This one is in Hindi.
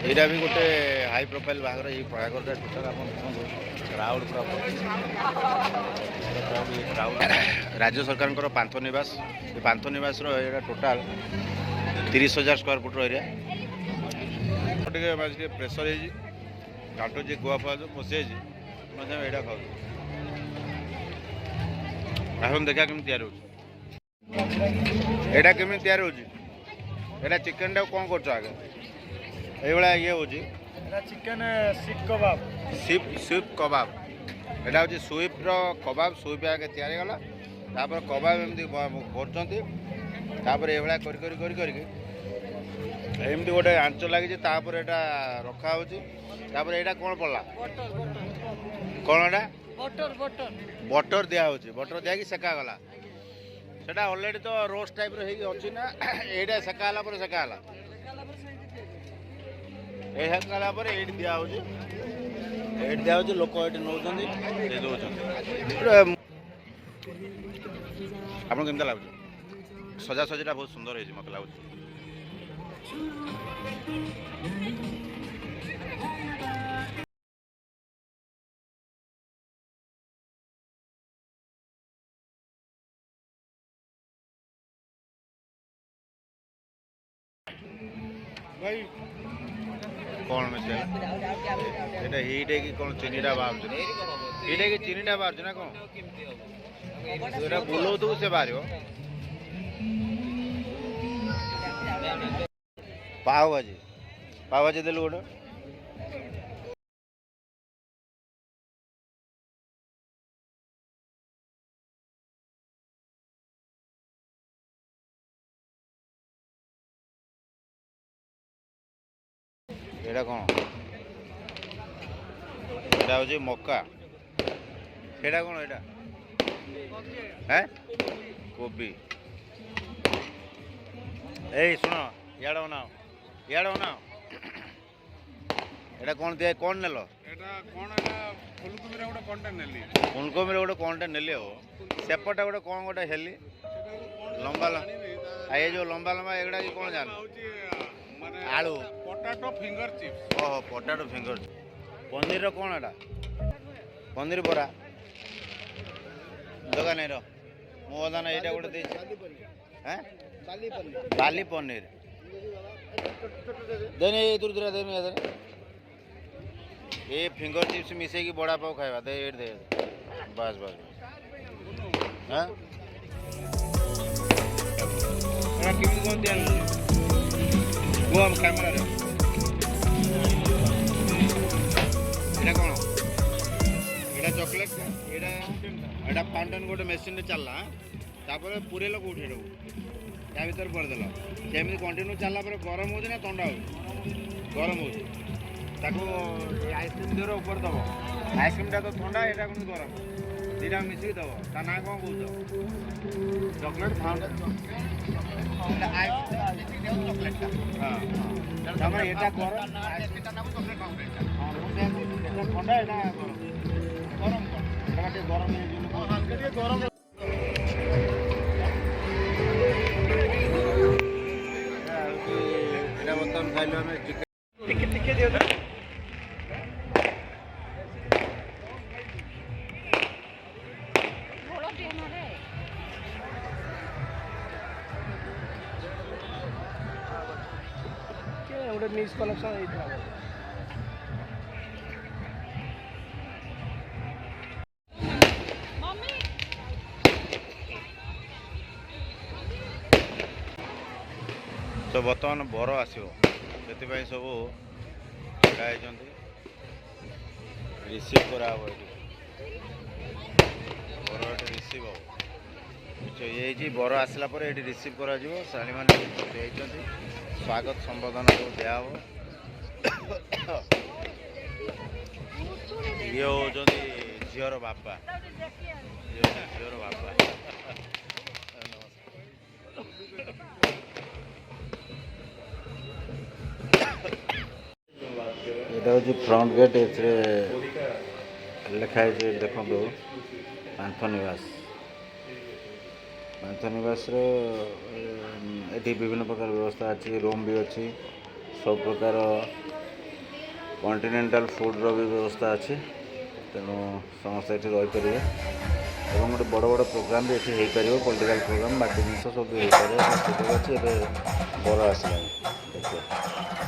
यहाँ भी गोटे हाई प्रोफाइल बाहर ये प्रयागराज टोटाल आप क्राउड पूरा राज्य सरकार पांथ निवास पांथ निवास total 30,000 square foot area pressure घाटो जी गुआ फुआ जो पशि यहाँ खाऊ आसन देखा केमी तैयार होटा केमी तैयार होटा चिकेन टा कौन कर आगे ये ये हूँ चिकेन सीप कबाब सीप कबाब यहाँ हूँ सुईप्र कबाब सुईप आगे तैयारी गला कबाब एमती करमती गोटे आंच लगी रखा हो कौन पड़ा कौन एटा बटर दिया बटर दिया सेका गला सेटा ऑलरेडी तो रोस्ट टाइप अच्छी ना यहाँ सेकाला सेकाला ये दिया लोक ये नौ आपको केमता लगुच सजासजीटा बहुत सुंदर है मत लगुच भाई कौन मिसे हिट है कि कौन चीनीटा बाहर हिट है कि चीनीटा बाहर ना कौन बुलाऊ तो से बाहर पाव भाजी देलु गोटे एटा कौन एटा हूँ मक्का एटा कौन एटा है कोबी ए सुन याड बनाओ एटा कौन दिया कौन नेल फुलकोबी गोटे कौन नेली हो सेपटा गोटे कौन गोटे हेली लंबा ये जो लंबा एगुड़ा कि कौन जान आलू पोटैटो फिंगर चिप्स ओहो पोटैटो फिंगर पनीर कौन एटा पनीर बरा दगा नहीं मोदान यहाँ गोटे बाली पनीर देने दूर दूर देने ये फिंगर चिप्स मिसे की बड़ा पाव खावा दे दे बस बस हाँ कौन दिया वो हम कैमरा रे एटा कौन एटा चॉकलेट एटा फाउंटेन गोटे मशीन रे चलला तापर पुरेलो कोठे रो या भीतर कर देलो जेमि कंटिन्यू चलला पर गरम हो ना ठंडा हो गरम हो ताको आइसक्रीम देरो ऊपर दबो आइसक्रीम टा तो ठंडा एटा कोन गरम दीटा मिसी दबो ता ना कोन कहू चॉकलेट फाउंटेन एटा आइसक्रीम चॉकलेट हां तमे एटा गरम आइसक्रीम टा ना चॉकलेट फाउंटेन हां एटा ठंडा एटा गरम एटा गरम गरम खाइल टिके दियो गोटे मिस कनेक्शन तो बर्तमान बर आसो से सब रिसीव करा बर रिसीव ये बर आसला ये रिसीव कर शाणी मैंने स्वागत संबोधन जो दिया ये हूँ झीर बापा झीर बापा यहाँ हूँ फ्रंट गेट लिखाई देखो पांथ निवास ये विभिन्न प्रकार व्यवस्था अच्छी रूम भी अच्छी सब प्रकार कॉन्टिनेंटल फूड्र भी व्यवस्था अच्छे तेणु समस्त ये रहीपर और गोटे बड़ बड़ प्रोग्राम भी ये हो पार पॉलिटिकल प्रोग्राम बाकी जिन सब हो पारे सुযোগ अच्छे बर आसला देखिए।